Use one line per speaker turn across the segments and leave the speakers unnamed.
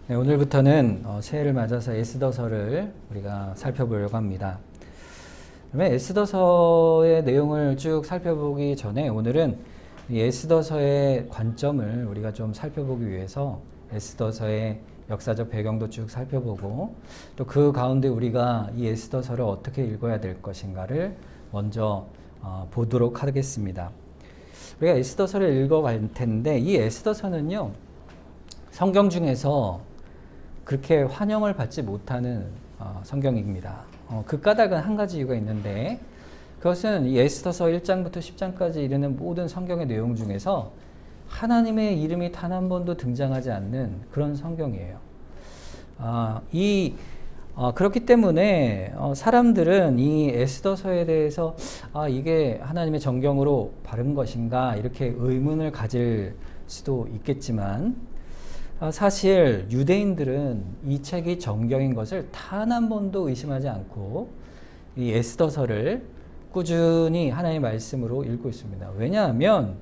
네, 오늘부터는 새해를 맞아서 에스더서를 우리가 살펴보려고 합니다. 그러면 에스더서의 내용을 쭉 살펴보기 전에 오늘은 이 에스더서의 관점을 우리가 좀 살펴보기 위해서 에스더서의 역사적 배경도 쭉 살펴보고 또 그 가운데 우리가 이 에스더서를 어떻게 읽어야 될 것인가를 먼저 보도록 하겠습니다. 우리가 에스더서를 읽어갈 텐데 이 에스더서는요, 성경 중에서 그렇게 환영을 받지 못하는 성경입니다. 그 까닭은 한 가지 이유가 있는데, 그것은 이 에스더서 1장부터 10장까지 이르는 모든 성경의 내용 중에서 하나님의 이름이 단 한 번도 등장하지 않는 그런 성경이에요. 그렇기 때문에 사람들은 이 에스더서에 대해서 이게 하나님의 정경으로 바른 것인가 이렇게 의문을 가질 수도 있겠지만, 사실 유대인들은 이 책이 정경인 것을 단 한 번도 의심하지 않고 이 에스더서를 꾸준히 하나님의 말씀으로 읽고 있습니다. 왜냐하면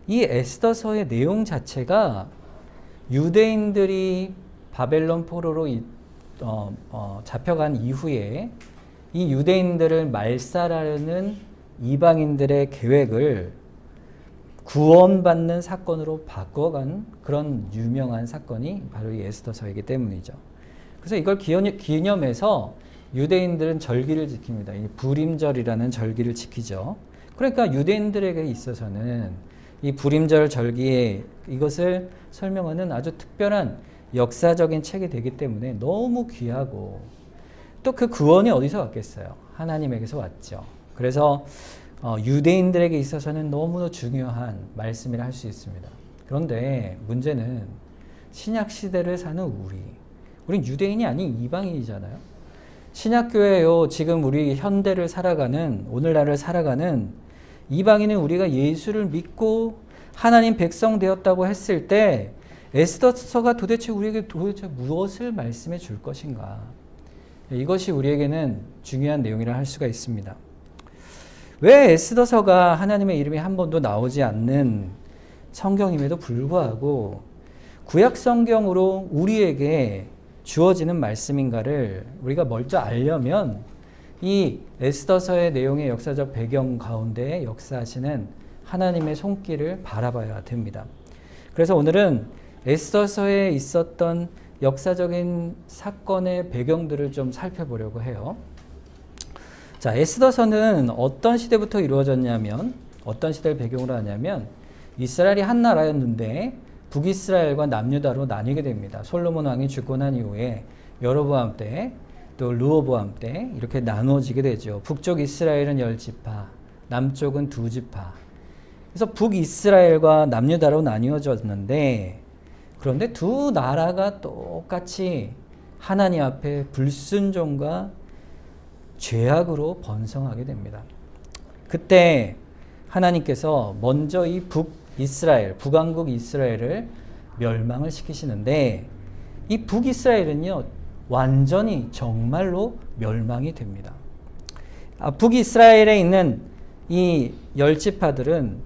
이 에스더서의 내용 자체가 유대인들이 바벨론 포로로 잡혀간 이후에 이 유대인들을 말살하려는 이방인들의 계획을 구원받는 사건으로 바꿔간 그런 유명한 사건이 바로 이 에스더서이기 때문이죠. 그래서 이걸 기념해서 유대인들은 절기를 지킵니다. 이 불임절이라는 절기를 지키죠. 그러니까 유대인들에게 있어서는 이 불임절 절기에 이것을 설명하는 아주 특별한 역사적인 책이 되기 때문에 너무 귀하고, 또 그 구원이 어디서 왔겠어요? 하나님에게서 왔죠. 그래서 유대인들에게 있어서는 너무나 중요한 말씀이라 할 수 있습니다. 그런데 문제는 신약시대를 사는 우린 유대인이 아닌 이방인이잖아요. 신약교회요, 지금 우리 현대를 살아가는, 오늘날을 살아가는 이방인은 우리가 예수를 믿고 하나님 백성 되었다고 했을 때 에스더서가 도대체 우리에게 무엇을 말씀해 줄 것인가? 이것이 우리에게는 중요한 내용이라 할 수가 있습니다. 왜 에스더서가 하나님의 이름이 한 번도 나오지 않는 성경임에도 불구하고 구약 성경으로 우리에게 주어지는 말씀인가를 우리가 먼저 알려면 이 에스더서의 내용의 역사적 배경 가운데 역사하시는 하나님의 손길을 바라봐야 됩니다. 그래서 오늘은 에스더서에 있었던 역사적인 사건의 배경들을 좀 살펴보려고 해요. 자, 에스더서는 어떤 시대부터 이루어졌냐면, 어떤 시대를 배경으로 하냐면, 이스라엘이 한 나라였는데 북이스라엘과 남유다로 나뉘게 됩니다. 솔로몬 왕이 죽고 난 이후에 여로보암 때, 또 르호보암 때 이렇게 나누어지게 되죠. 북쪽 이스라엘은 10지파, 남쪽은 2지파. 그래서 북이스라엘과 남유다로 나뉘어졌는데, 그런데 두 나라가 똑같이 하나님 앞에 불순종과 죄악으로 번성하게 됩니다. 그때 하나님께서 먼저 이 북이스라엘, 북왕국 이스라엘을 멸망을 시키시는데, 이 북이스라엘은요, 완전히 정말로 멸망이 됩니다. 북이스라엘에 있는 이 10지파들은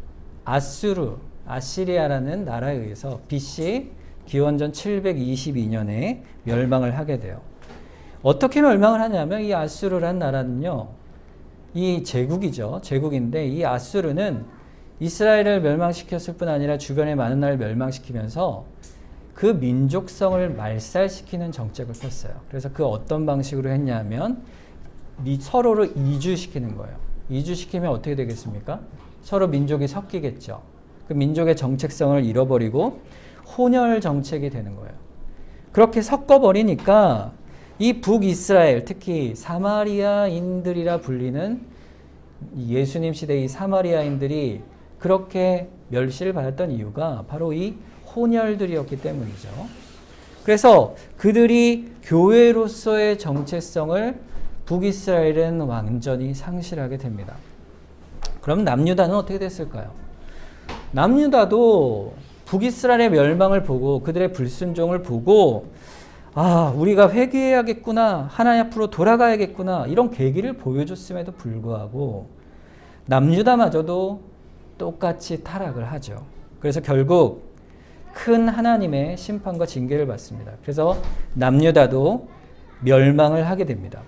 아시리아라는 나라에 의해서 BC 기원전 722년에 멸망을 하게 돼요. 어떻게 멸망을 하냐면, 이 아수르라는 나라는요, 이 제국이죠. 제국인데 이 아수르는 이스라엘을 멸망시켰을 뿐 아니라 주변의 많은 나라를 멸망시키면서 그 민족성을 말살시키는 정책을 폈어요. 그래서 그 어떤 방식으로 했냐면 서로를 이주시키는 거예요. 이주시키면 어떻게 되겠습니까? 서로 민족이 섞이겠죠. 그 민족의 정체성을 잃어버리고 혼혈 정책이 되는 거예요. 그렇게 섞어버리니까 이 북이스라엘, 특히 사마리아인들이라 불리는 예수님 시대의 사마리아인들이 그렇게 멸시를 받았던 이유가 바로 이 혼혈들이었기 때문이죠. 그래서 그들이 교회로서의 정체성을 북이스라엘은 완전히 상실하게 됩니다. 그럼 남유다는 어떻게 됐을까요? 남유다도 북이스라엘의 멸망을 보고 그들의 불순종을 보고 우리가 회개해야겠구나, 하나님 앞으로 돌아가야겠구나, 이런 계기를 보여줬음에도 불구하고 남유다마저도 똑같이 타락을 하죠. 그래서 결국 큰 하나님의 심판과 징계를 받습니다. 그래서 남유다도 멸망을 하게 됩니다.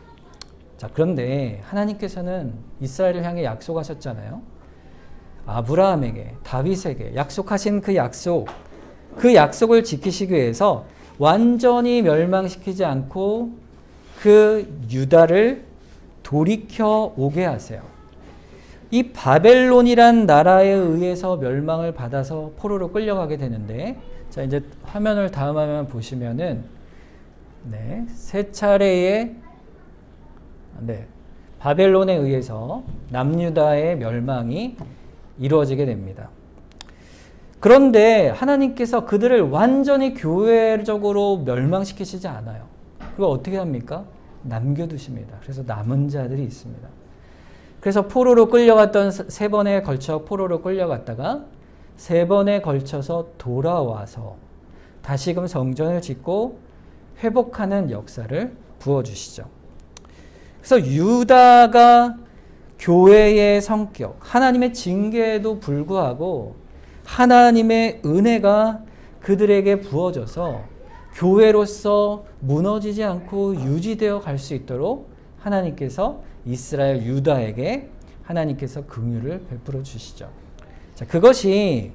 자, 그런데 하나님께서는 이스라엘을 향해 약속하셨잖아요. 아브라함에게, 다윗에게 약속하신 그 약속을 지키시기 위해서 완전히 멸망시키지 않고 그 유다를 돌이켜 오게 하세요. 이 바벨론이란 나라에 의해서 멸망을 받아서 포로로 끌려가게 되는데, 자, 이제 화면을 다음 화면 보시면은, 네, 세 차례의, 네, 바벨론에 의해서 남유다의 멸망이 이루어지게 됩니다. 그런데 하나님께서 그들을 완전히 교회적으로 멸망시키시지 않아요. 그걸 어떻게 합니까? 남겨두십니다. 그래서 남은 자들이 있습니다. 그래서 포로로 끌려갔던 세 번에 걸쳐 포로로 끌려갔다가 세 번에 걸쳐서 돌아와서 다시금 성전을 짓고 회복하는 역사를 부어주시죠. 그래서 유다가 교회의 성격, 하나님의 징계에도 불구하고 하나님의 은혜가 그들에게 부어져서 교회로서 무너지지 않고 유지되어 갈 수 있도록 하나님께서 이스라엘 유다에게 하나님께서 긍휼을 베풀어 주시죠. 자, 그것이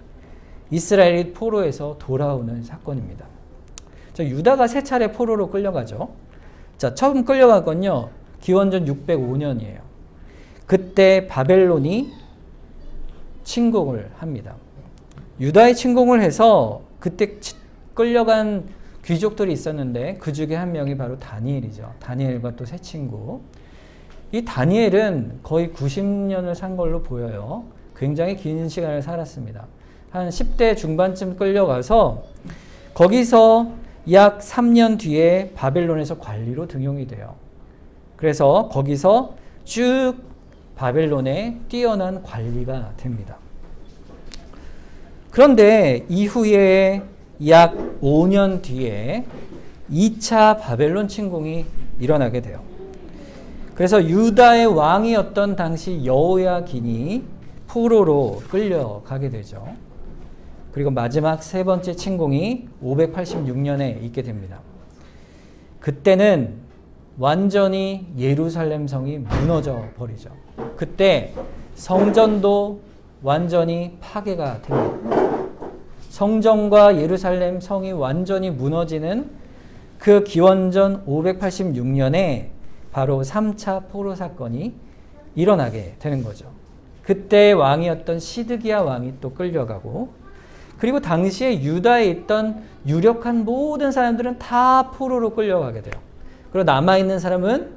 이스라엘이 포로에서 돌아오는 사건입니다. 자, 유다가 세 차례 포로로 끌려가죠. 자, 처음 끌려간 건요, 기원전 605년이에요. 그때 바벨론이 침공을 합니다. 유다에 침공을 해서 그때 끌려간 귀족들이 있었는데 그 중에 한 명이 바로 다니엘이죠. 다니엘과 또 세 친구. 이 다니엘은 거의 90년을 산 걸로 보여요. 굉장히 긴 시간을 살았습니다. 한 10대 중반쯤 끌려가서 거기서 약 3년 뒤에 바벨론에서 관리로 등용이 돼요. 그래서 거기서 쭉 바벨론의 뛰어난 관리가 됩니다. 그런데 이후에 약 5년 뒤에 2차 바벨론 침공이 일어나게 돼요. 그래서 유다의 왕이었던 당시 여호야긴이 포로로 끌려가게 되죠. 그리고 마지막 세 번째 침공이 586년에 있게 됩니다. 그때는 완전히 예루살렘 성이 무너져 버리죠. 그때 성전도 완전히 파괴가 됩니다. 성전과 예루살렘 성이 완전히 무너지는 그 기원전 586년에 바로 3차 포로 사건이 일어나게 되는 거죠. 그때 왕이었던 시드기야 왕이 또 끌려가고, 그리고 당시에 유다에 있던 유력한 모든 사람들은 다 포로로 끌려가게 돼요. 그리고 남아있는 사람은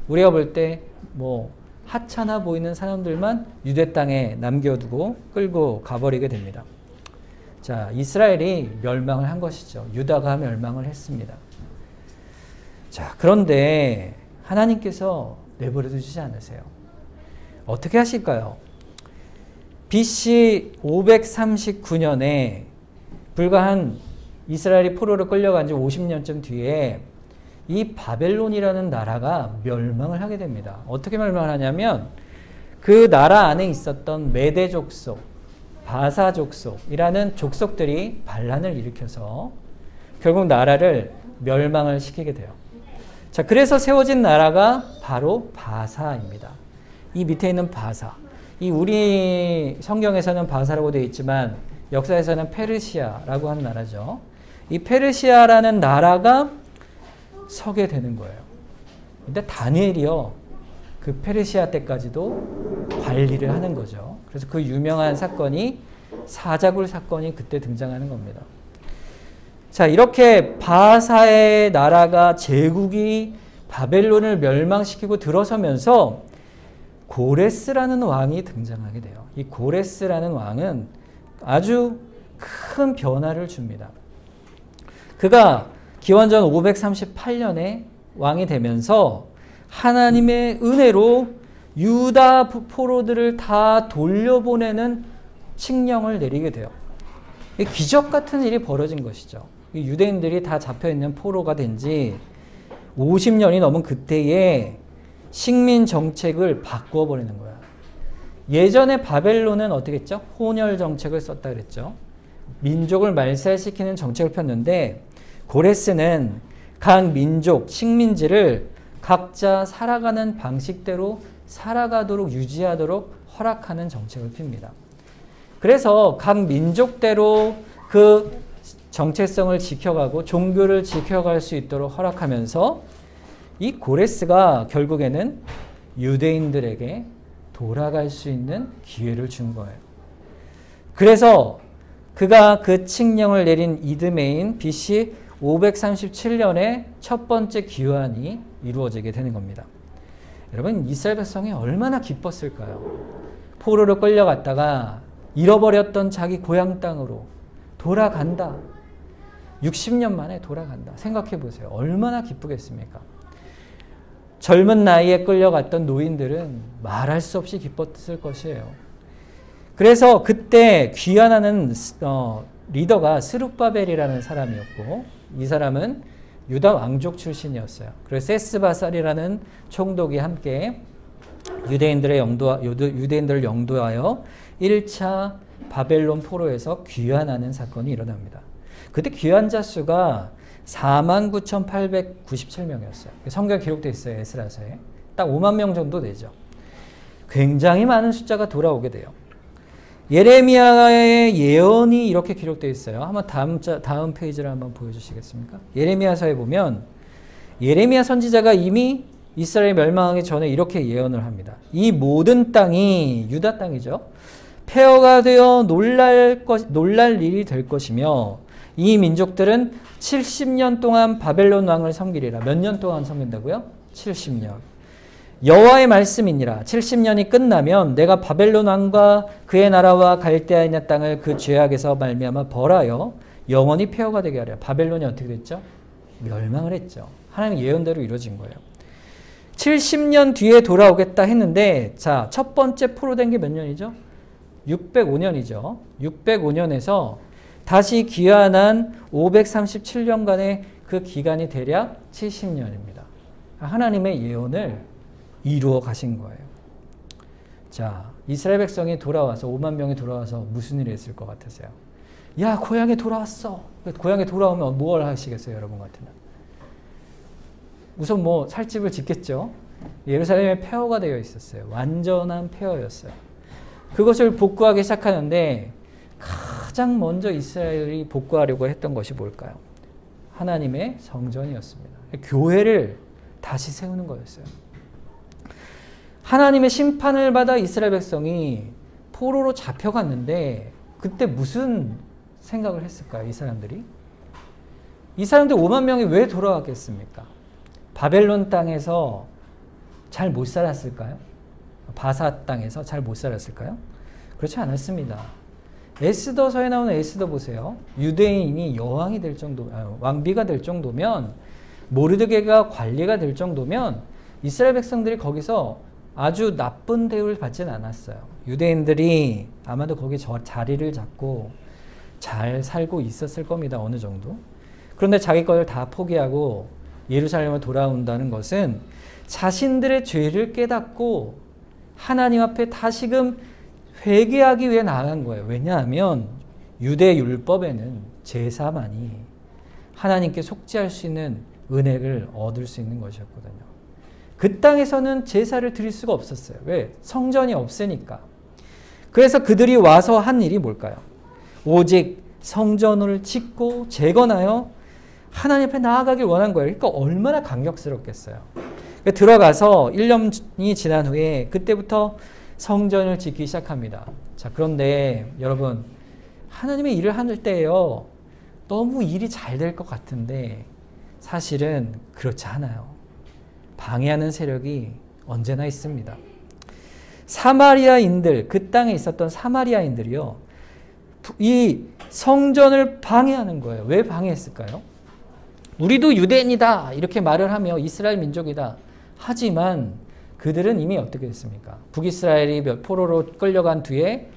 우리가 볼 때 뭐 하찮아 보이는 사람들만 유대 땅에 남겨두고 끌고 가버리게 됩니다. 자, 이스라엘이 멸망을 한 것이죠. 유다가 멸망을 했습니다. 자, 그런데 하나님께서 내버려 두시지 않으세요. 어떻게 하실까요? BC 539년에 불과 한 이스라엘이 포로로 끌려간 지 50년쯤 뒤에 이 바벨론이라는 나라가 멸망을 하게 됩니다. 어떻게 멸망을 하냐면 그 나라 안에 있었던 메대 족속, 바사 족속이라는 족속들이 반란을 일으켜서 결국 나라를 멸망을 시키게 돼요. 자, 그래서 세워진 나라가 바로 바사입니다. 이 밑에 있는 바사. 이 우리 성경에서는 바사라고 되어 있지만 역사에서는 페르시아라고 하는 나라죠. 이 페르시아라는 나라가 서게 되는 거예요. 근데 다니엘이요, 그 페르시아 때까지도 관리를 하는 거죠. 그래서 그 유명한 사건이 사자굴 사건이 그때 등장하는 겁니다. 자, 이렇게 바사의 나라가 제국이 바벨론을 멸망시키고 들어서면서 고레스라는 왕이 등장하게 돼요. 이 고레스라는 왕은 아주 큰 변화를 줍니다. 그가 기원전 538년에 왕이 되면서 하나님의 은혜로 유다 포로들을 다 돌려보내는 칙령을 내리게 돼요. 기적 같은 일이 벌어진 것이죠. 유대인들이 다 잡혀있는 포로가 된 지 50년이 넘은 그때에 식민 정책을 바꾸어버리는 거야. 예전에 바벨론은 어떻게 했죠? 혼혈 정책을 썼다 그랬죠. 민족을 말살시키는 정책을 폈는데 고레스는 각 민족, 식민지를 각자 살아가는 방식대로 살아가도록 유지하도록 허락하는 정책을 핍니다. 그래서 각 민족대로 그 정체성을 지켜가고 종교를 지켜갈 수 있도록 허락하면서 이 고레스가 결국에는 유대인들에게 돌아갈 수 있는 기회를 준 거예요. 그래서 그가 그 칙령을 내린 이드메인 BC 537년에 첫 번째 기환이 이루어지게 되는 겁니다. 여러분, 이스라엘 백성이 얼마나 기뻤을까요? 포로로 끌려갔다가 잃어버렸던 자기 고향 땅으로 돌아간다. 60년 만에 돌아간다. 생각해 보세요. 얼마나 기쁘겠습니까? 젊은 나이에 끌려갔던 노인들은 말할 수 없이 기뻤을 것이에요. 그래서 그때 귀환하는 리더가 스룹바벨이라는 사람이었고, 이 사람은 유다 왕족 출신이었어요. 그래서 세스바살이라는 총독이 함께 유대인들을 영도하여 1차 바벨론 포로에서 귀환하는 사건이 일어납니다. 그때 귀환자 수가 49,897명이었어요. 성경에 기록되어 있어요. 에스라서에. 딱 5만 명 정도 되죠. 굉장히 많은 숫자가 돌아오게 돼요. 예레미야의 예언이 이렇게 기록되어 있어요. 한번 다음 페이지를 한번 보여주시겠습니까? 예레미야서에 보면 예레미야 선지자가 이미 이스라엘 멸망하기 전에 이렇게 예언을 합니다. 이 모든 땅이 유다 땅이죠. 폐허가 되어 놀랄 일이 될 것이며 이 민족들은 70년 동안 바벨론 왕을 섬기리라. 몇 년 동안 섬긴다고요? 70년. 여호와의 말씀이니라. 70년이 끝나면 내가 바벨론 왕과 그의 나라와 갈대아인의 땅을 그 죄악에서 말미암아 벌하여 영원히 폐허가 되게 하리라. 바벨론이 어떻게 됐죠? 멸망을 했죠. 하나님 예언대로 이루어진 거예요. 70년 뒤에 돌아오겠다 했는데, 자, 첫 번째 포로된 게 몇 년이죠? 605년이죠. 605년에서 다시 귀환한 537년간의 그 기간이 대략 70년입니다. 하나님의 예언을 이루어 가신 거예요. 자, 이스라엘 백성이 돌아와서 5만 명이 돌아와서 무슨 일을 했을 것 같으세요? 야, 고향에 돌아왔어. 고향에 돌아오면 뭘 하시겠어요, 여러분 같으면? 우선 뭐 살집을 짓겠죠. 예루살렘에 폐허가 되어 있었어요. 완전한 폐허였어요. 그것을 복구하기 시작하는데 가장 먼저 이스라엘이 복구하려고 했던 것이 뭘까요? 하나님의 성전이었습니다. 교회를 다시 세우는 거였어요. 하나님의 심판을 받아 이스라엘 백성이 포로로 잡혀갔는데 그때 무슨 생각을 했을까요? 이 사람들 5만 명이 왜 돌아왔겠습니까? 바벨론 땅에서 잘 못 살았을까요? 바사 땅에서 잘 못 살았을까요? 그렇지 않았습니다. 에스더서에 나오는 에스더 보세요. 유대인이 여왕이 될 정도, 왕비가 될 정도면, 모르드게가 관리가 될 정도면 이스라엘 백성들이 거기서 아주 나쁜 대우를 받지는 않았어요. 유대인들이 아마도 거기 자리를 잡고 잘 살고 있었을 겁니다. 어느 정도. 그런데 자기 것을 다 포기하고 예루살렘으로 돌아온다는 것은 자신들의 죄를 깨닫고 하나님 앞에 다시금 회개하기 위해 나아간 거예요. 왜냐하면 유대 율법에는 제사만이 하나님께 속죄할 수 있는 은혜를 얻을 수 있는 것이었거든요. 그 땅에서는 제사를 드릴 수가 없었어요. 왜? 성전이 없으니까. 그래서 그들이 와서 한 일이 뭘까요? 오직 성전을 짓고 재건하여 하나님 앞에 나아가길 원한 거예요. 그러니까 얼마나 감격스럽겠어요. 들어가서 1년이 지난 후에 그때부터 성전을 짓기 시작합니다. 자, 그런데 여러분, 하나님의 일을 할 때요, 너무 일이 잘 될 것 같은데 사실은 그렇지 않아요. 방해하는 세력이 언제나 있습니다. 사마리아인들, 그 땅에 있었던 사마리아인들이요, 이 성전을 방해하는 거예요. 왜 방해했을까요? 우리도 유대인이다 이렇게 말을 하며 이스라엘 민족이다. 하지만 그들은 이미 어떻게 됐습니까? 북이스라엘이 포로로 끌려간 뒤에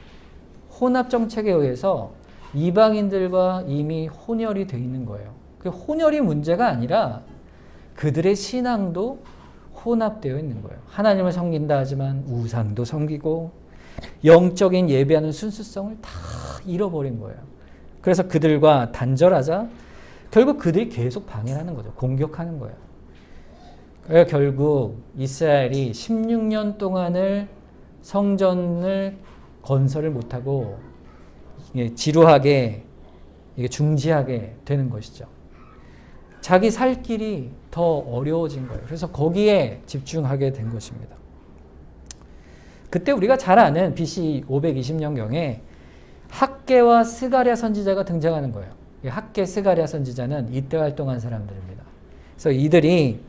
혼합 정책에 의해서 이방인들과 이미 혼혈이 돼 있는 거예요. 그 혼혈이 문제가 아니라 그들의 신앙도 혼합되어 있는 거예요. 하나님을 섬긴다 하지만 우상도 섬기고 영적인 예배하는 순수성을 다 잃어버린 거예요. 그래서 그들과 단절하자 결국 그들이 계속 방해하는 거죠. 공격하는 거예요. 그래서 결국 이스라엘이 16년 동안을 성전을 건설을 못하고 지루하게 중지하게 되는 것이죠. 자기 살 길이 더 어려워진 거예요. 그래서 거기에 집중하게 된 것입니다. 그때 우리가 잘 아는 BC 520년경에 학개와 스가랴 선지자가 등장하는 거예요. 학개, 스가랴 선지자는 이때 활동한 사람들입니다. 그래서 이들이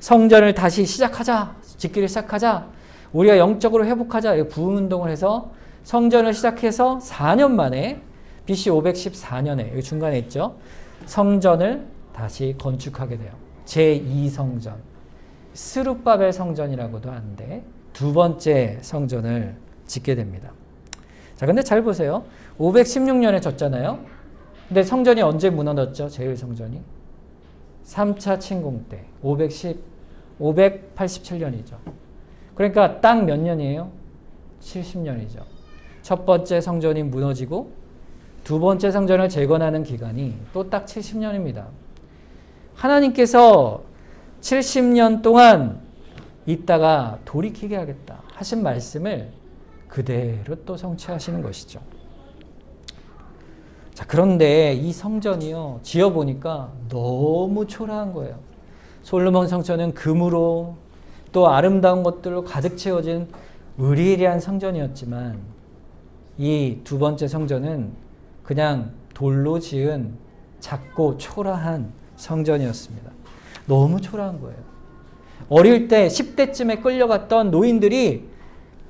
성전을 다시 시작하자, 짓기를 시작하자, 우리가 영적으로 회복하자, 부흥운동을 해서 성전을 시작해서 4년 만에 BC 514년에 여기 중간에 있죠. 성전을 다시 건축하게 돼요. 제2성전. 스룹바벨 성전이라고도 하는데 두 번째 성전을 짓게 됩니다. 자, 근데 잘 보세요. 516년에 졌잖아요. 근데 성전이 언제 무너졌죠? 제1성전이? 3차 침공 때. 587년이죠. 그러니까 딱 몇 년이에요? 70년이죠. 첫 번째 성전이 무너지고 두 번째 성전을 재건하는 기간이 또 딱 70년입니다. 하나님께서 70년 동안 있다가 돌이키게 하겠다 하신 말씀을 그대로 또 성취하시는 것이죠. 자, 그런데 이 성전이요, 지어보니까 너무 초라한 거예요. 솔로몬 성전은 금으로 또 아름다운 것들로 가득 채워진 으리으리한 성전이었지만 이 두 번째 성전은 그냥 돌로 지은 작고 초라한 성전이었습니다. 너무 초라한 거예요. 어릴 때 10대쯤에 끌려갔던 노인들이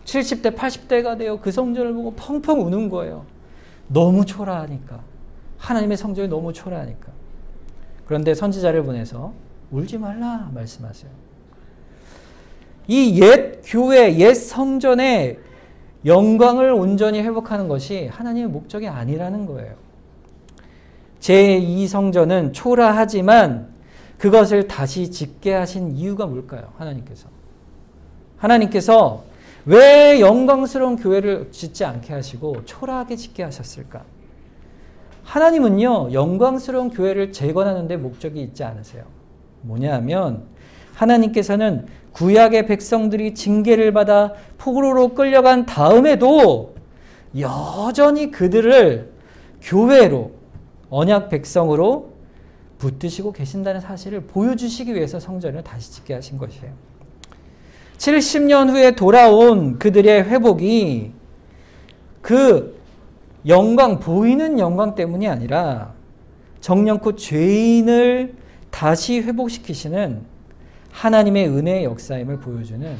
70대, 80대가 되어 그 성전을 보고 펑펑 우는 거예요. 너무 초라하니까. 하나님의 성전이 너무 초라하니까. 그런데 선지자를 보내서 울지 말라 말씀하세요. 이 옛 교회, 옛 성전의 영광을 온전히 회복하는 것이 하나님의 목적이 아니라는 거예요. 제2성전은 초라하지만 그것을 다시 짓게 하신 이유가 뭘까요? 하나님께서 왜 영광스러운 교회를 짓지 않게 하시고 초라하게 짓게 하셨을까? 하나님은요, 영광스러운 교회를 재건하는 데 목적이 있지 않으세요. 뭐냐 하면 하나님께서는 구약의 백성들이 징계를 받아 포로로 끌려간 다음에도 여전히 그들을 교회로, 언약 백성으로 붙드시고 계신다는 사실을 보여주시기 위해서 성전을 다시 짓게 하신 것이에요. 70년 후에 돌아온 그들의 회복이 그 영광, 보이는 영광 때문이 아니라 정령코 죄인을 다시 회복시키시는 하나님의 은혜의 역사임을 보여주는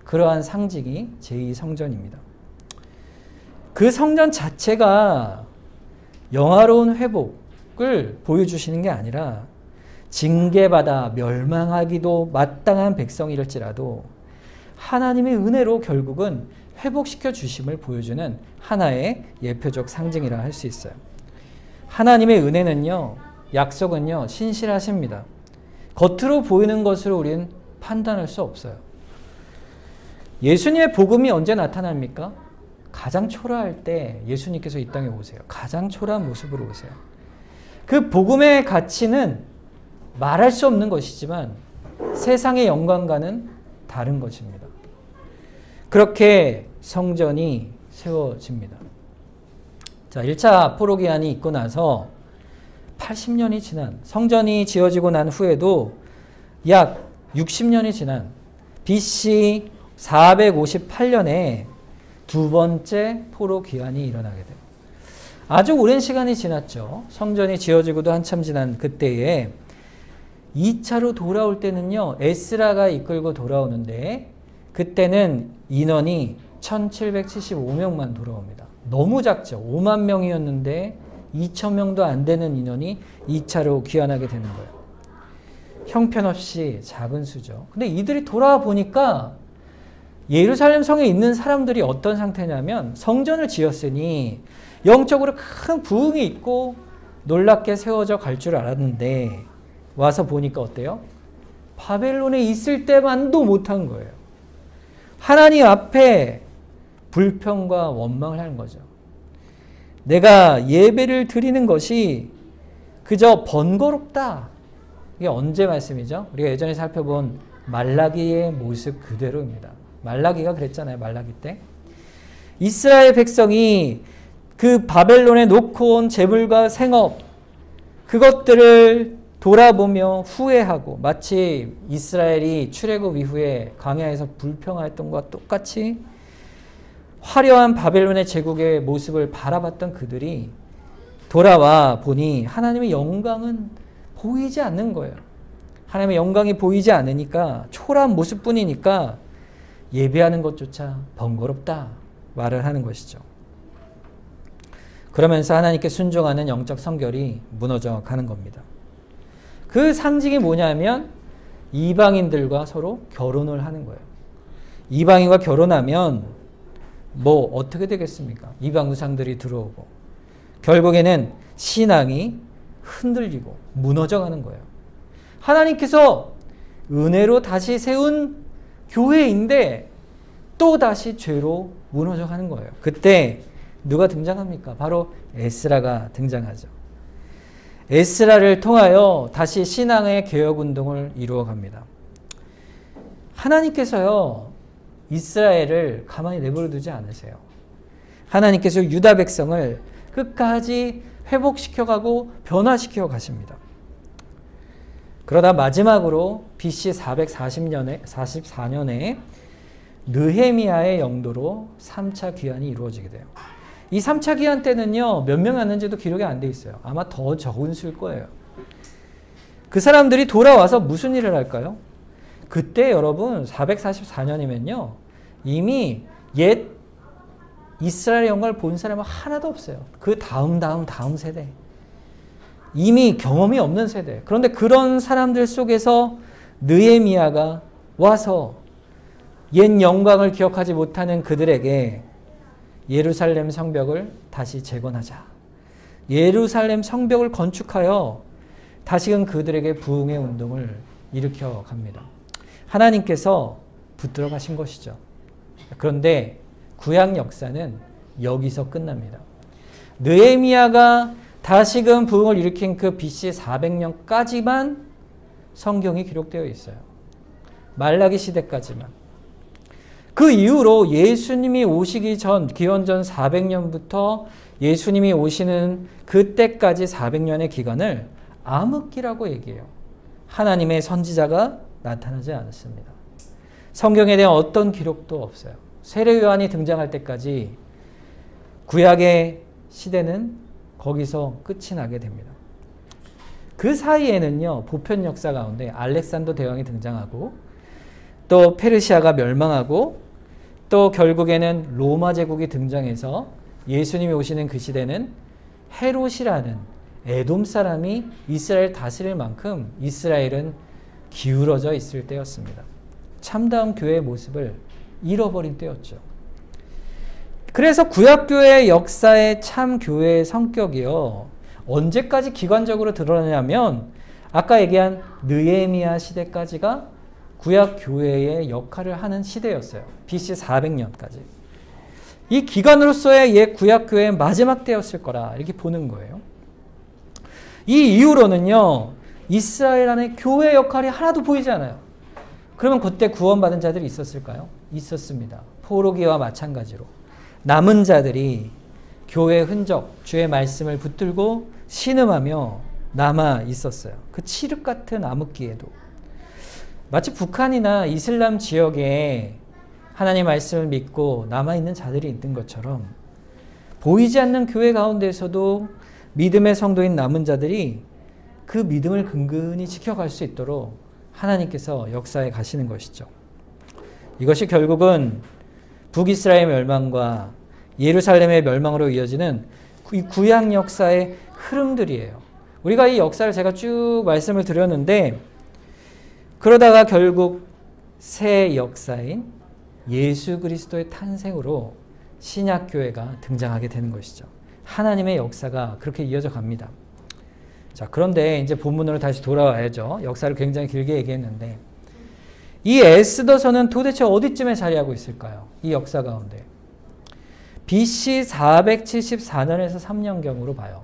그러한 상징이 제2성전입니다. 그 성전 자체가 영화로운 회복을 보여주시는 게 아니라 징계받아 멸망하기도 마땅한 백성일지라도 하나님의 은혜로 결국은 회복시켜 주심을 보여주는 하나의 예표적 상징이라 할 수 있어요. 하나님의 은혜는요, 약속은요, 신실하십니다. 겉으로 보이는 것으로 우리는 판단할 수 없어요. 예수님의 복음이 언제 나타납니까? 가장 초라할 때 예수님께서 이 땅에 오세요. 가장 초라한 모습으로 오세요. 그 복음의 가치는 말할 수 없는 것이지만 세상의 영광과는 다른 것입니다. 그렇게 성전이 세워집니다. 자, 1차 포로 기한이 있고 나서 80년이 지난, 성전이 지어지고 난 후에도 약 60년이 지난 BC 458년에 두 번째 포로 기한이 일어나게 돼요. 아주 오랜 시간이 지났죠. 성전이 지어지고도 한참 지난 그때에 2차로 돌아올 때는요, 에스라가 이끌고 돌아오는데 그때는 인원이 1775명만 돌아옵니다. 너무 작죠. 5만 명이었는데 2,000명도 안 되는 인원이 2차로 귀환하게 되는 거예요. 형편없이 작은 수죠. 근데 이들이 돌아와 보니까 예루살렘 성에 있는 사람들이 어떤 상태냐면 성전을 지었으니 영적으로 큰 부흥이 있고 놀랍게 세워져 갈 줄 알았는데 와서 보니까 어때요? 바벨론에 있을 때만도 못한 거예요. 하나님 앞에 불평과 원망을 하는 거죠. 내가 예배를 드리는 것이 그저 번거롭다. 이게 언제 말씀이죠? 우리가 예전에 살펴본 말라기의 모습 그대로입니다. 말라기가 그랬잖아요. 말라기 때. 이스라엘 백성이 그 바벨론에 놓고 온 재물과 생업, 그것들을 돌아보며 후회하고 마치 이스라엘이 출애굽 이후에 광야에서 불평하였던 것과 똑같이 화려한 바벨론의 제국의 모습을 바라봤던 그들이 돌아와 보니 하나님의 영광은 보이지 않는 거예요. 하나님의 영광이 보이지 않으니까 초라한 모습뿐이니까 예배하는 것조차 번거롭다 말을 하는 것이죠. 그러면서 하나님께 순종하는 영적 성결이 무너져 가는 겁니다. 그 상징이 뭐냐면 이방인들과 서로 결혼을 하는 거예요. 이방인과 결혼하면 뭐 어떻게 되겠습니까? 이방 우상들이 들어오고 결국에는 신앙이 흔들리고 무너져 가는 거예요. 하나님께서 은혜로 다시 세운 교회인데 또 다시 죄로 무너져 가는 거예요. 그때 누가 등장합니까? 바로 에스라가 등장하죠. 에스라를 통하여 다시 신앙의 개혁운동을 이루어갑니다. 하나님께서요, 이스라엘을 가만히 내버려 두지 않으세요. 하나님께서 유다 백성을 끝까지 회복시켜가고 변화시켜 가십니다. 그러다 마지막으로 BC 444년에 느헤미야의 영도로 3차 귀환이 이루어지게 돼요. 이 3차 귀환 때는요, 몇 명 왔는지도 기록이 안 돼 있어요. 아마 더 적은 수일 거예요. 그 사람들이 돌아와서 무슨 일을 할까요? 그때 여러분 444년이면요, 이미 옛 이스라엘 영광을 본 사람은 하나도 없어요. 그 다음 세대. 이미 경험이 없는 세대. 그런데 그런 사람들 속에서 느헤미야가 와서 옛 영광을 기억하지 못하는 그들에게 예루살렘 성벽을 다시 재건하자. 예루살렘 성벽을 건축하여 다시금 그들에게 부흥의 운동을 일으켜 갑니다. 하나님께서 붙들어 가신 것이죠. 그런데 구약 역사는 여기서 끝납니다. 느헤미야가 다시금 부흥을 일으킨 그 BC 400년까지만 성경이 기록되어 있어요. 말라기 시대까지만. 그 이후로 예수님이 오시기 전, 기원전 400년부터 예수님이 오시는 그때까지 400년의 기간을 암흑기라고 얘기해요. 하나님의 선지자가 나타나지 않았습니다. 성경에 대한 어떤 기록도 없어요. 세례 요한이 등장할 때까지 구약의 시대는 거기서 끝이 나게 됩니다. 그 사이에는요, 보편 역사 가운데 알렉산더 대왕이 등장하고 또 페르시아가 멸망하고 또 결국에는 로마 제국이 등장해서 예수님이 오시는 그 시대는 헤롯이라는 에돔 사람이 이스라엘 다스릴 만큼 이스라엘은 기울어져 있을 때였습니다. 참다운 교회의 모습을 잃어버린 때였죠. 그래서 구약교회의 역사의 참 교회의 성격이요, 언제까지 기관적으로 드러나냐면 아까 얘기한 느헤미야 시대까지가 구약교회의 역할을 하는 시대였어요. BC 400년까지. 이 기관으로서의 옛 구약교회의 마지막 때였을 거라 이렇게 보는 거예요. 이 이후로는요, 이스라엘 안에 교회 역할이 하나도 보이지 않아요. 그러면 그때 구원받은 자들이 있었을까요? 있었습니다. 포로기와 마찬가지로. 남은 자들이 교회의 흔적, 주의 말씀을 붙들고 신음하며 남아 있었어요. 그 칠흑 같은 암흑기에도. 마치 북한이나 이슬람 지역에 하나님의 말씀을 믿고 남아있는 자들이 있는 것처럼 보이지 않는 교회 가운데서도 믿음의 성도인 남은 자들이 그 믿음을 근근히 지켜갈 수 있도록 하나님께서 역사에 가시는 것이죠. 이것이 결국은 북이스라엘 멸망과 예루살렘의 멸망으로 이어지는 이 구약 역사의 흐름들이에요. 우리가 이 역사를 제가 쭉 말씀을 드렸는데 그러다가 결국 새 역사인 예수 그리스도의 탄생으로 신약교회가 등장하게 되는 것이죠. 하나님의 역사가 그렇게 이어져 갑니다. 자, 그런데 이제 본문으로 다시 돌아와야죠. 역사를 굉장히 길게 얘기했는데 이 에스더서는 도대체 어디쯤에 자리하고 있을까요? 이 역사 가운데. BC 474년에서 3년경으로 봐요.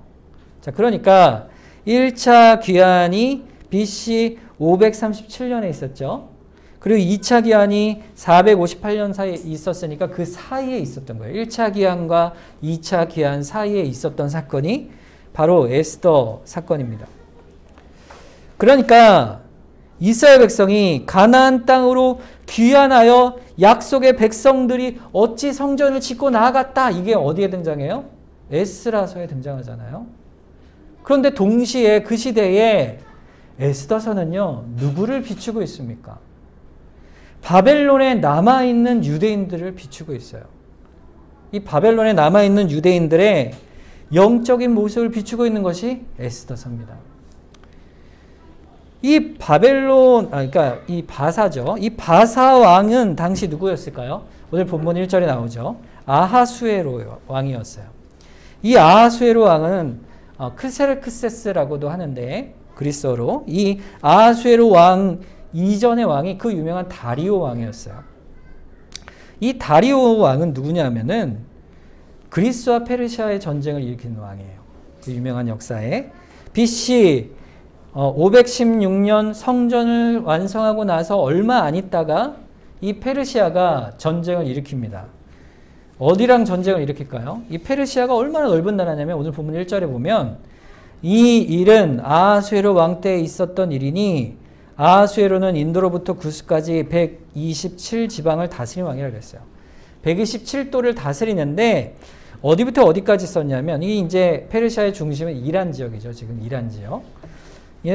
자, 그러니까 1차 귀환이 BC 537년에 있었죠. 그리고 2차 귀환이 458년 사이에 있었으니까 그 사이에 있었던 거예요. 1차 귀환과 2차 귀환 사이에 있었던 사건이 바로 에스더 사건입니다. 그러니까 이스라엘 백성이 가나안 땅으로 귀환하여 약속의 백성들이 어찌 성전을 짓고 나아갔다. 이게 어디에 등장해요? 에스라서에 등장하잖아요. 그런데 동시에 그 시대에 에스더서는요, 누구를 비추고 있습니까? 바벨론에 남아있는 유대인들을 비추고 있어요. 이 바벨론에 남아있는 유대인들의 영적인 모습을 비추고 있는 것이 에스더서입니다. 이 바벨론, 그러니까 이 바사죠. 이 바사 왕은 당시 누구였을까요? 오늘 본문 1절에 나오죠. 아하수에로 왕이었어요. 이 아하수에로 왕은 크세르크세스라고도 하는데 그리스어로 이 아하수에로 왕 이전의 왕이 그 유명한 다리오 왕이었어요. 이 다리오 왕은 누구냐면은 그리스와 페르시아의 전쟁을 일으킨 왕이에요. 그 유명한 역사에 BC 516년 성전을 완성하고 나서 얼마 안 있다가 이 페르시아가 전쟁을 일으킵니다. 어디랑 전쟁을 일으킬까요? 이 페르시아가 얼마나 넓은 나라냐면 오늘 본문 1절에 보면 이 일은 아하수에로 왕 때에 있었던 일이니 아하수에로는 인도로부터 구스까지 127 지방을 다스린 왕이라고 했어요. 127도를 다스리는데 어디부터 어디까지 썼냐면 이 이제 페르시아의 중심은 이란 지역이죠. 지금 이란 지역.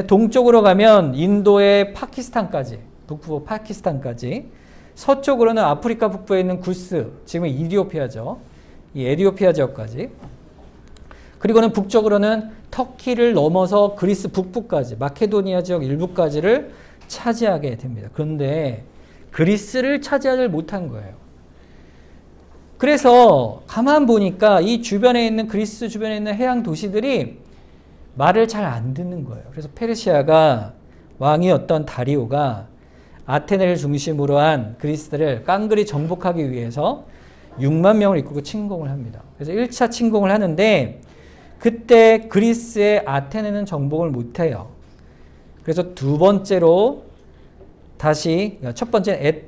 동쪽으로 가면 인도의 파키스탄까지, 북부 파키스탄까지, 서쪽으로는 아프리카 북부에 있는 구스, 지금은 이디오피아죠. 이 에디오피아 지역까지. 그리고는 북쪽으로는 터키를 넘어서 그리스 북부까지, 마케도니아 지역 일부까지를 차지하게 됩니다. 그런데 그리스를 차지하지 못한 거예요. 그래서 가만 보니까 이 주변에 있는 그리스 주변에 있는 해양 도시들이 말을 잘 안 듣는 거예요. 그래서 페르시아가 왕이었던 다리오가 아테네를 중심으로 한 그리스들을 깡그리 정복하기 위해서 6만 명을 이끌고 침공을 합니다. 그래서 1차 침공을 하는데 그때 그리스의 아테네는 정복을 못해요. 그래서 두 번째로 다시 첫 번째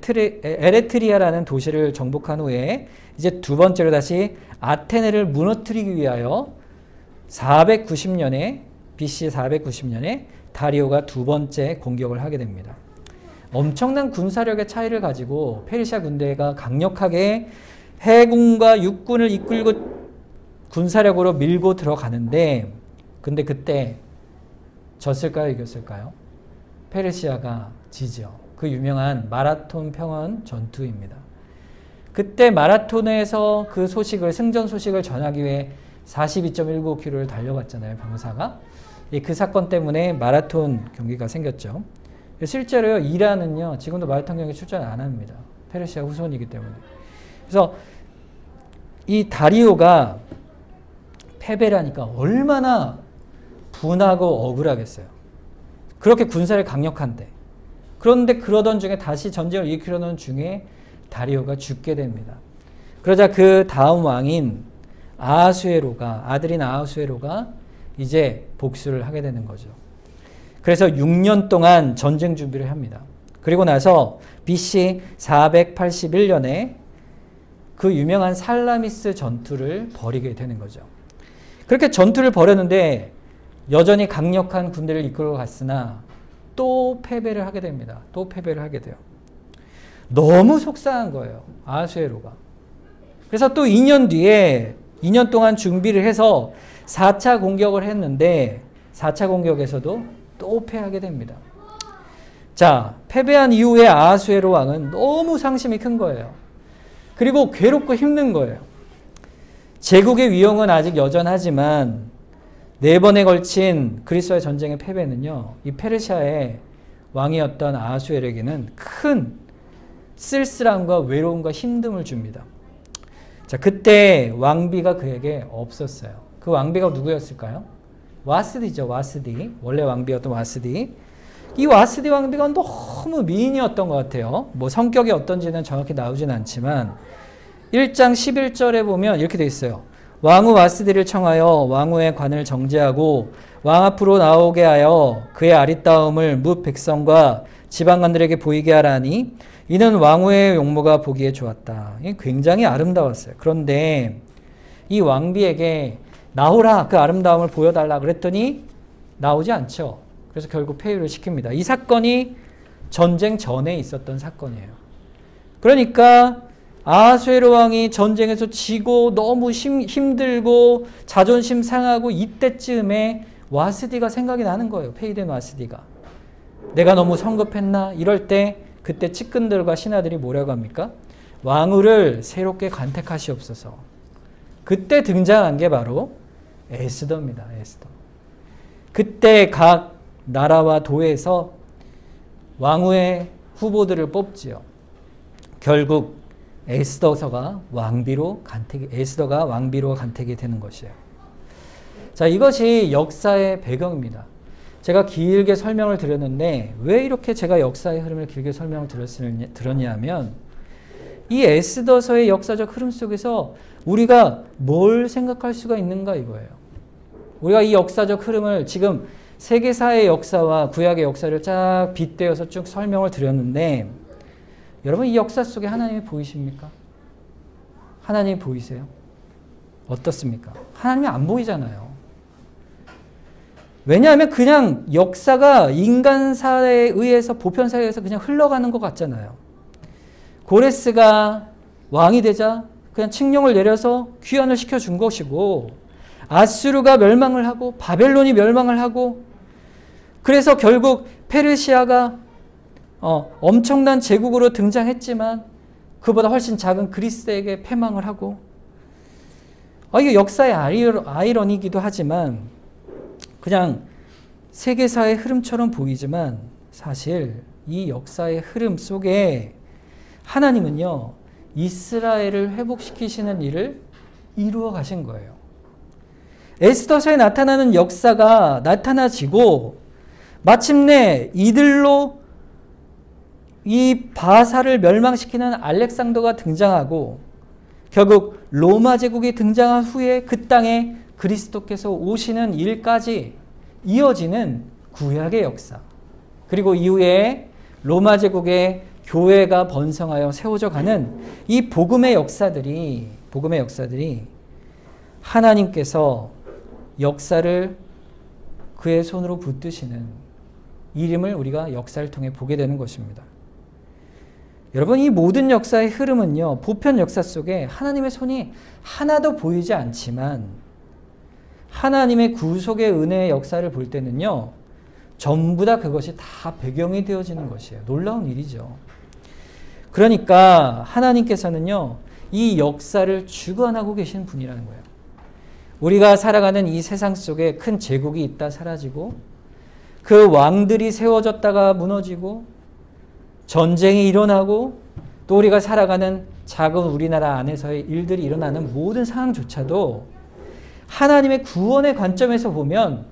에레트리아라는 도시를 정복한 후에 이제 두 번째로 다시 아테네를 무너뜨리기 위하여 490년에 BC 490년에 다리오가 두 번째 공격을 하게 됩니다. 엄청난 군사력의 차이를 가지고 페르시아 군대가 강력하게 해군과 육군을 이끌고 군사력으로 밀고 들어가는데 근데 그때 졌을까요? 이겼을까요? 페르시아가 지죠. 그 유명한 마라톤 평원 전투입니다. 그때 마라톤에서 그 소식을 승전 소식을 전하기 위해 42.195km를 달려갔잖아요. 병사가. 그 사건 때문에 마라톤 경기가 생겼죠. 실제로요. 이란은요. 지금도 마라톤 경기 출전 안 합니다. 페르시아 후손이기 때문에. 그래서 이 다리오가 패배를 하니까 얼마나 분하고 억울하겠어요. 그렇게 군사를 강력한데. 그런데 그러던 중에 다시 전쟁을 일으키려는 중에 다리오가 죽게 됩니다. 그러자 그 다음 왕인 아하수에로가 아들인 아하수에로가 이제 복수를 하게 되는 거죠. 그래서 6년 동안 전쟁 준비를 합니다. 그리고 나서 BC 481년에 그 유명한 살라미스 전투를 벌이게 되는 거죠. 그렇게 전투를 벌였는데 여전히 강력한 군대를 이끌어 갔으나 또 패배를 하게 됩니다. 또 패배를 하게 돼요. 너무 속상한 거예요. 아하수에로가. 그래서 또 2년 뒤에 2년 동안 준비를 해서 4차 공격을 했는데 4차 공격에서도 또 패하게 됩니다. 자, 패배한 이후에 아하수에로 왕은 너무 상심이 큰 거예요. 그리고 괴롭고 힘든 거예요. 제국의 위용은 아직 여전하지만 4번에 걸친 그리스와의 전쟁의 패배는요. 이 페르시아의 왕이었던 아하수에로에게는 큰 쓸쓸함과 외로움과 힘듦을 줍니다. 자, 그때 왕비가 그에게 없었어요. 그 왕비가 누구였을까요? 와스디죠. 와스디. 원래 왕비였던 와스디. 이 와스디 왕비가 너무 미인이었던 것 같아요. 뭐 성격이 어떤지는 정확히 나오진 않지만 1장 11절에 보면 이렇게 돼 있어요. 왕후 와스디를 청하여 왕후의 관을 정죄하고 왕 앞으로 나오게 하여 그의 아리따움을 뭇 백성과 지방관들에게 보이게 하라니 이는 왕후의 용모가 보기에 좋았다. 굉장히 아름다웠어요. 그런데 이 왕비에게 나오라, 그 아름다움을 보여달라 그랬더니 나오지 않죠. 그래서 결국 폐위를 시킵니다. 이 사건이 전쟁 전에 있었던 사건이에요. 그러니까 아하수에로 왕이 전쟁에서 지고 너무 힘들고 자존심 상하고 이때쯤에 와스디가 생각이 나는 거예요. 폐위된 와스디가. 내가 너무 성급했나? 이럴 때 그때 측근들과 신하들이 뭐라고 합니까? 왕후를 새롭게 간택하시옵소서. 그때 등장한 게 바로 에스더입니다. 에스더. 그때 각 나라와 도에서 왕후의 후보들을 뽑지요. 결국 에스더가 왕비로 간택이 되는 것이에요. 자, 이것이 역사의 배경입니다. 제가 길게 설명을 드렸는데 왜 이렇게 제가 역사의 흐름을 길게 설명을 들었냐면 이 에스더서의 역사적 흐름 속에서 우리가 뭘 생각할 수가 있는가 이거예요. 우리가 이 역사적 흐름을 지금 세계사의 역사와 구약의 역사를 쫙 빗대어서 쭉 설명을 드렸는데 여러분 이 역사 속에 하나님이 보이십니까? 하나님이 보이세요? 어떻습니까? 하나님이 안 보이잖아요. 왜냐하면 그냥 역사가 인간사에 의해서 보편사에 의해서 그냥 흘러가는 것 같잖아요. 고레스가 왕이 되자 그냥 칙령을 내려서 귀환을 시켜준 것이고 아수르가 멸망을 하고 바벨론이 멸망을 하고 그래서 결국 페르시아가 엄청난 제국으로 등장했지만 그보다 훨씬 작은 그리스에게 패망을 하고 이게 역사의 아이러니이기도 하지만 그냥 세계사의 흐름처럼 보이지만 사실 이 역사의 흐름 속에 하나님은요 이스라엘을 회복시키시는 일을 이루어 가신 거예요. 에스더서에 나타나는 역사가 나타나지고 마침내 이들로 이 바사를 멸망시키는 알렉산더가 등장하고 결국 로마 제국이 등장한 후에 그 땅에 그리스도께서 오시는 일까지 이어지는 구약의 역사 그리고 이후에 로마 제국의 교회가 번성하여 세워져 가는 이 복음의 역사들이 하나님께서 역사를 그의 손으로 붙드시는 이름을 우리가 역사를 통해 보게 되는 것입니다. 여러분 이 모든 역사의 흐름은요 보편 역사 속에 하나님의 손이 하나도 보이지 않지만 하나님의 구속의 은혜의 역사를 볼 때는요 전부 다 그것이 다 배경이 되어지는 것이에요. 놀라운 일이죠. 그러니까 하나님께서는요 이 역사를 주관하고 계신 분이라는 거예요. 우리가 살아가는 이 세상 속에 큰 제국이 있다 사라지고 그 왕들이 세워졌다가 무너지고 전쟁이 일어나고 또 우리가 살아가는 작은 우리나라 안에서의 일들이 일어나는 모든 상황조차도 하나님의 구원의 관점에서 보면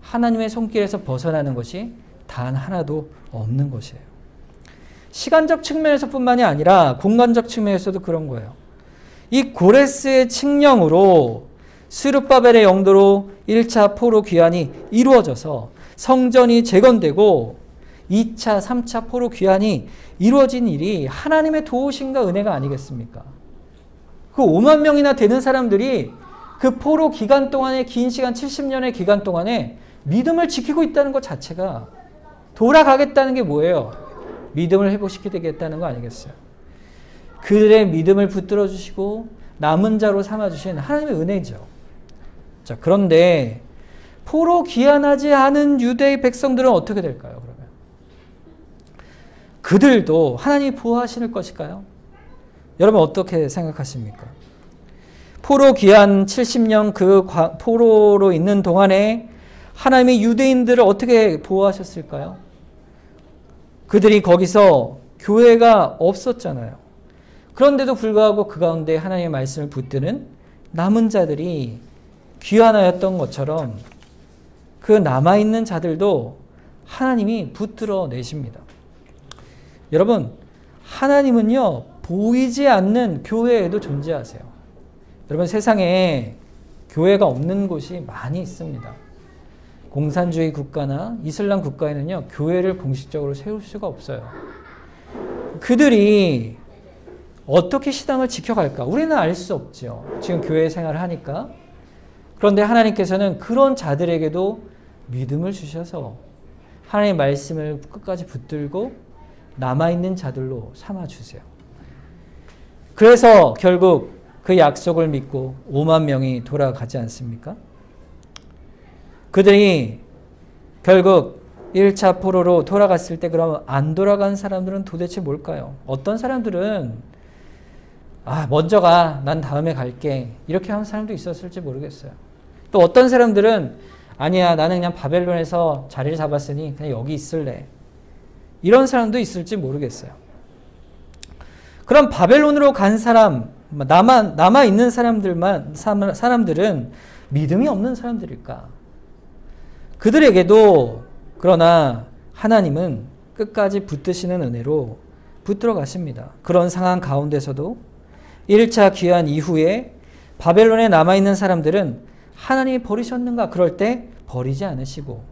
하나님의 손길에서 벗어나는 것이 단 하나도 없는 것이에요. 시간적 측면에서뿐만이 아니라 공간적 측면에서도 그런 거예요. 이 고레스의 칙령으로 스룹바벨의 영도로 1차 포로 귀환이 이루어져서 성전이 재건되고 2차, 3차 포로 귀환이 이루어진 일이 하나님의 도우심과 은혜가 아니겠습니까? 그 5만 명이나 되는 사람들이 그 포로 기간 동안에 긴 시간 70년의 기간 동안에 믿음을 지키고 있다는 것 자체가 돌아가겠다는 게 뭐예요? 믿음을 회복시키겠다는 거 아니겠어요? 그들의 믿음을 붙들어 주시고 남은 자로 삼아주신 하나님의 은혜죠. 자, 그런데 포로 귀환하지 않은 유대의 백성들은 어떻게 될까요? 그러면 그들도 하나님이 보호하실 것일까요? 여러분 어떻게 생각하십니까? 포로 귀환 70년 그 포로로 있는 동안에 하나님이 유대인들을 어떻게 보호하셨을까요? 그들이 거기서 교회가 없었잖아요. 그런데도 불구하고 그 가운데 하나님의 말씀을 붙드는 남은 자들이 귀환하였던 것처럼 그 남아있는 자들도 하나님이 붙들어 내십니다. 여러분, 하나님은요, 보이지 않는 교회에도 존재하세요. 여러분, 세상에 교회가 없는 곳이 많이 있습니다. 공산주의 국가나 이슬람 국가에는요, 교회를 공식적으로 세울 수가 없어요. 그들이 어떻게 신앙을 지켜갈까? 우리는 알 수 없죠. 지금 교회 생활을 하니까. 그런데 하나님께서는 그런 자들에게도 믿음을 주셔서 하나님의 말씀을 끝까지 붙들고 남아있는 자들로 삼아주세요. 그래서 결국 그 약속을 믿고 5만 명이 돌아가지 않습니까? 그들이 결국 1차 포로로 돌아갔을 때 그러면 안 돌아간 사람들은 도대체 뭘까요? 어떤 사람들은 먼저 가, 난 다음에 갈게, 이렇게 하는 사람도 있었을지 모르겠어요. 또 어떤 사람들은 아니야, 나는 그냥 바벨론에서 자리를 잡았으니 그냥 여기 있을래, 이런 사람도 있을지 모르겠어요. 그럼 바벨론으로 간 사람, 남아있는 사람들은 믿음이 없는 사람들일까? 그들에게도 그러나 하나님은 끝까지 붙드시는 은혜로 붙들어 가십니다. 그런 상황 가운데서도 1차 귀환 이후에 바벨론에 남아있는 사람들은 하나님이 버리셨는가? 그럴 때 버리지 않으시고,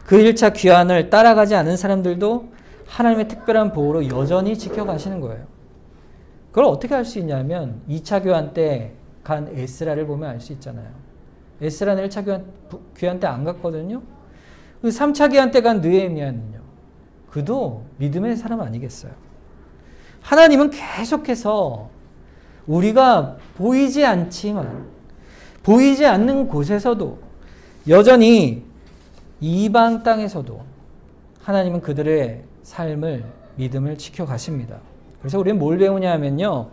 그 1차 귀환을 따라가지 않은 사람들도 하나님의 특별한 보호로 여전히 지켜가시는 거예요. 그걸 어떻게 알 수 있냐면 2차 귀환 때 간 에스라를 보면 알 수 있잖아요. 에스라는 1차 귀환 때 안 갔거든요. 그 3차 귀환 때 간 느헤미야는요, 그도 믿음의 사람 아니겠어요? 하나님은 계속해서 우리가 보이지 않지만, 보이지 않는 곳에서도 여전히 이방 땅에서도 하나님은 그들의 삶을, 믿음을 지켜가십니다. 그래서 우리는 뭘 배우냐 하면요,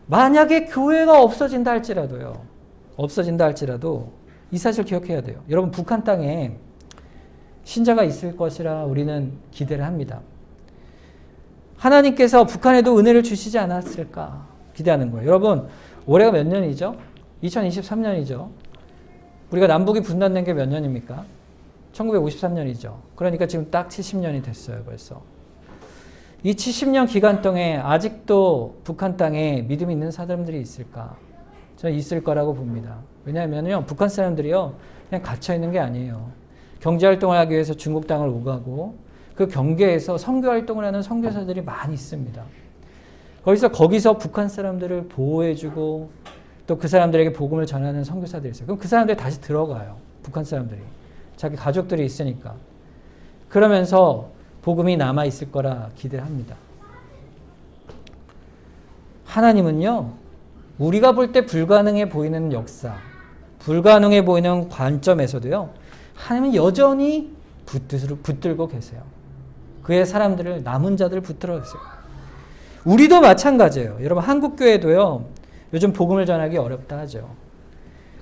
만약에 교회가 없어진다 할지라도 이 사실 기억해야 돼요. 여러분, 북한 땅에 신자가 있을 것이라 우리는 기대를 합니다. 하나님께서 북한에도 은혜를 주시지 않았을까 기대하는 거예요. 여러분, 올해가 몇 년이죠? 2023년이죠. 우리가 남북이 분단된 게 몇 년입니까? 1953년이죠. 그러니까 지금 딱 70년이 됐어요, 벌써. 이 70년 기간 동안에 아직도 북한 땅에 믿음이 있는 사람들이 있을까? 저는 있을 거라고 봅니다. 왜냐하면요, 북한 사람들이요, 그냥 갇혀있는 게 아니에요. 경제활동을 하기 위해서 중국 땅을 오가고, 그 경계에서 선교활동을 하는 선교사들이 많이 있습니다. 거기서 북한 사람들을 보호해주고, 또 그 사람들에게 복음을 전하는 선교사들이 있어요. 그럼 그 사람들이 다시 들어가요. 북한 사람들이. 자기 가족들이 있으니까. 그러면서 복음이 남아있을 거라 기대를 합니다. 하나님은요, 우리가 볼 때 불가능해 보이는 역사, 불가능해 보이는 관점에서도요, 하나님은 여전히 붙들고 계세요. 그의 사람들을, 남은 자들을 붙들어 계세요. 우리도 마찬가지예요. 여러분, 한국교회도요, 요즘 복음을 전하기 어렵다 하죠.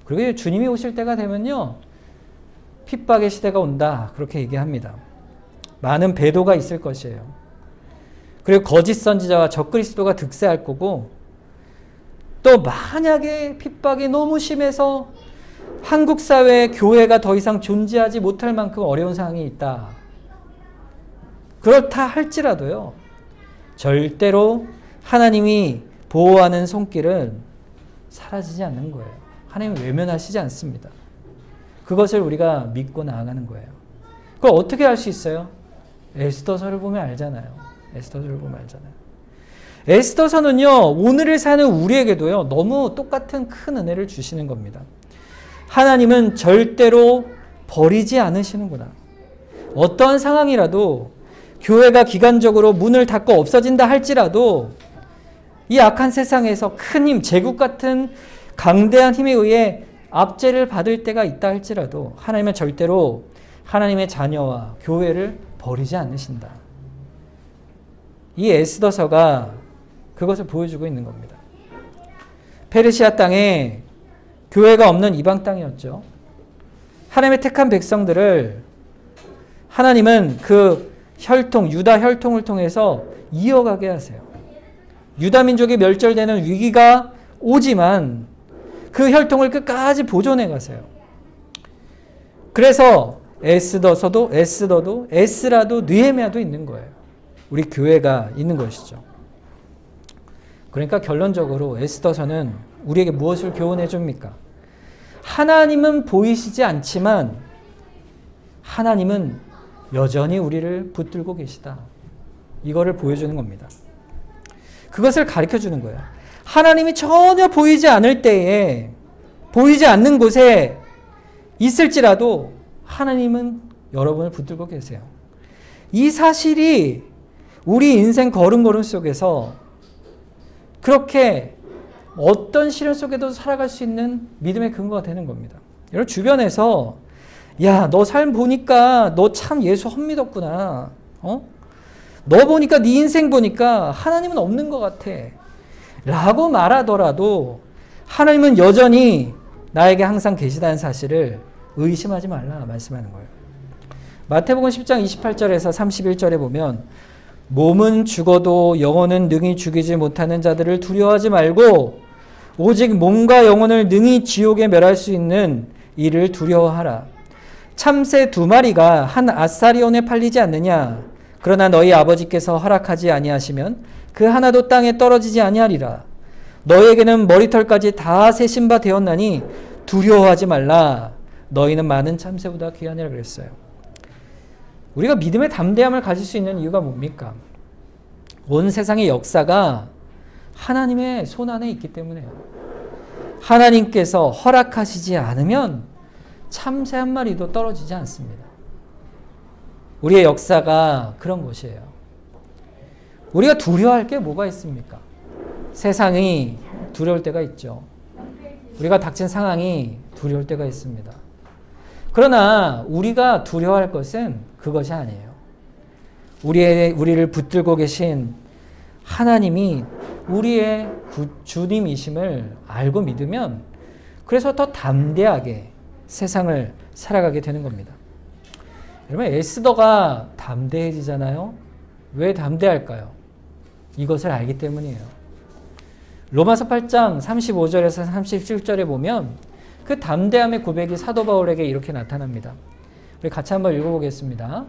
그리고 주님이 오실 때가 되면요, 핍박의 시대가 온다, 그렇게 얘기합니다. 많은 배도가 있을 것이에요. 그리고 거짓 선지자와 적그리스도가 득세할 거고, 또 만약에 핍박이 너무 심해서 한국 사회에 교회가 더 이상 존재하지 못할 만큼 어려운 상황이 있다. 그렇다 할지라도요, 절대로 하나님이 보호하는 손길은 사라지지 않는 거예요. 하나님은 외면하시지 않습니다. 그것을 우리가 믿고 나아가는 거예요. 그걸 어떻게 알 수 있어요? 에스더서를 보면 알잖아요. 에스더서는요, 오늘을 사는 우리에게도요, 너무 똑같은 큰 은혜를 주시는 겁니다. 하나님은 절대로 버리지 않으시는구나. 어떠한 상황이라도 교회가 기간적으로 문을 닫고 없어진다 할지라도 이 악한 세상에서 큰 힘, 제국 같은 강대한 힘에 의해 압제를 받을 때가 있다 할지라도 하나님은 절대로 하나님의 자녀와 교회를 버리지 않으신다. 이 에스더서가 그것을 보여주고 있는 겁니다. 페르시아 땅에 교회가 없는 이방 땅이었죠. 하나님의 택한 백성들을 하나님은 그 혈통, 유다 혈통을 통해서 이어가게 하세요. 유다 민족이 멸절되는 위기가 오지만 그 혈통을 끝까지 보존해 가세요. 그래서 에스더도 에스라도 느헤미야도 있는 거예요. 우리 교회가 있는 것이죠. 그러니까 결론적으로 에스더서는 우리에게 무엇을 교훈해 줍니까? 하나님은 보이시지 않지만 하나님은 여전히 우리를 붙들고 계시다. 이거를 보여주는 겁니다. 그것을 가르쳐 주는 거예요. 하나님이 전혀 보이지 않을 때에, 보이지 않는 곳에 있을지라도 하나님은 여러분을 붙들고 계세요. 이 사실이 우리 인생 걸음걸음 속에서 그렇게 어떤 시련 속에도 살아갈 수 있는 믿음의 근거가 되는 겁니다. 여러분 주변에서 야, 너 삶 보니까 너 참 예수 헛믿었구나. 너 보니까 네 인생 보니까 하나님은 없는 것 같아. 라고 말하더라도 하나님은 여전히 나에게 항상 계시다는 사실을 의심하지 말라 말씀하는 거예요. 마태복음 10장 28절에서 31절에 보면 몸은 죽어도 영혼은 능히 죽이지 못하는 자들을 두려워하지 말고 오직 몸과 영혼을 능히 지옥에 멸할 수 있는 이를 두려워하라. 참새 2마리가 한 아사리온에 팔리지 않느냐? 그러나 너희 아버지께서 허락하지 아니하시면 그 하나도 땅에 떨어지지 아니하리라. 너희에게는 머리털까지 다 세신 바 되었나니 두려워하지 말라. 너희는 많은 참새보다 귀하니라 그랬어요. 우리가 믿음의 담대함을 가질 수 있는 이유가 뭡니까? 온 세상의 역사가 하나님의 손 안에 있기 때문에요. 하나님께서 허락하시지 않으면 참새 한 마리도 떨어지지 않습니다. 우리의 역사가 그런 것이에요. 우리가 두려워할 게 뭐가 있습니까? 세상이 두려울 때가 있죠. 우리가 닥친 상황이 두려울 때가 있습니다. 그러나 우리가 두려워할 것은 그것이 아니에요. 우리를 붙들고 계신 하나님이 우리의 주님이심을 알고 믿으면 그래서 더 담대하게 세상을 살아가게 되는 겁니다. 여러분 에스더가 담대해지잖아요. 왜 담대할까요? 이것을 알기 때문이에요. 로마서 8장 35절에서 37절에 보면 그 담대함의 고백이 사도 바울에게 이렇게 나타납니다. 우리 같이 한번 읽어보겠습니다.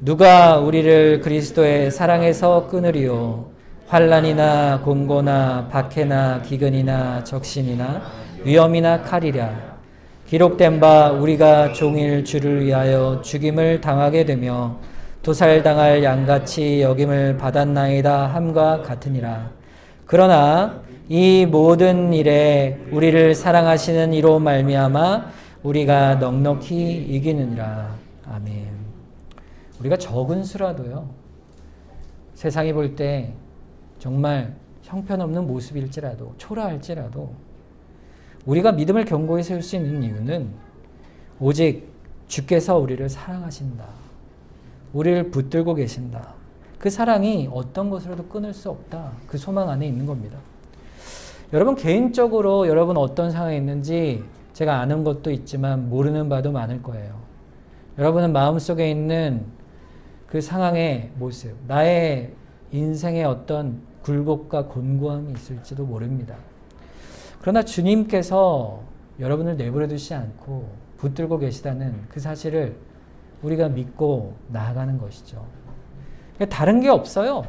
누가 우리를 그리스도의 사랑에서 끊으리요? 환난이나 공고나 박해나 기근이나 적신이나 위험이나 칼이랴. 기록된 바 우리가 종일 주를 위하여 죽임을 당하게 되며 도살당할 양같이 여김을 받았나이다 함과 같으니라. 그러나 이 모든 일에 우리를 사랑하시는 이로 말미암아 우리가 넉넉히 이기느니라. 아멘. 우리가 적은 수라도요. 세상이 볼 때 정말 형편없는 모습일지라도 초라할지라도 우리가 믿음을 견고히 세울 수 있는 이유는 오직 주께서 우리를 사랑하신다. 우리를 붙들고 계신다. 그 사랑이 어떤 것으로도 끊을 수 없다. 그 소망 안에 있는 겁니다. 여러분 개인적으로 여러분 어떤 상황에 있는지 제가 아는 것도 있지만 모르는 바도 많을 거예요. 여러분은 마음속에 있는 그 상황의 모습, 나의 인생의 어떤 굴곡과 곤고함이 있을지도 모릅니다. 그러나 주님께서 여러분을 내버려 두지 않고 붙들고 계시다는 그 사실을 우리가 믿고 나아가는 것이죠. 다른 게 없어요.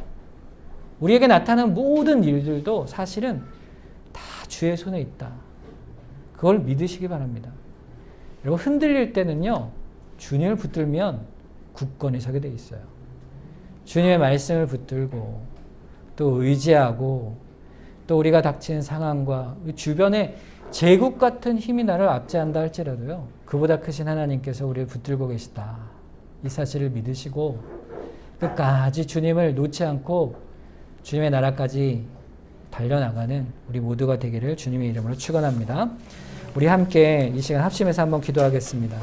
우리에게 나타나는 모든 일들도 사실은 다 주의 손에 있다. 그걸 믿으시기 바랍니다. 여러분 흔들릴 때는요. 주님을 붙들면 굳건히 서게 돼 있어요. 주님의 말씀을 붙들고 또 의지하고 또 우리가 닥치는 상황과 주변에 제국 같은 힘이 나를 압제한다 할지라도요. 그보다 크신 하나님께서 우리를 붙들고 계시다. 이 사실을 믿으시고 끝까지 주님을 놓지 않고 주님의 나라까지 달려나가는 우리 모두가 되기를 주님의 이름으로 축원합니다. 우리 함께 이 시간 합심해서 한번 기도하겠습니다.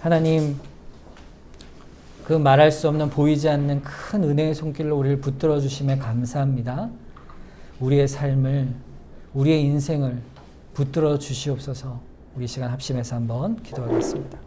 하나님, 그 말할 수 없는 보이지 않는 큰 은혜의 손길로 우리를 붙들어 주심에 감사합니다. 우리의 삶을, 우리의 인생을 붙들어 주시옵소서. 우리 시간 합심해서 한번 기도하겠습니다.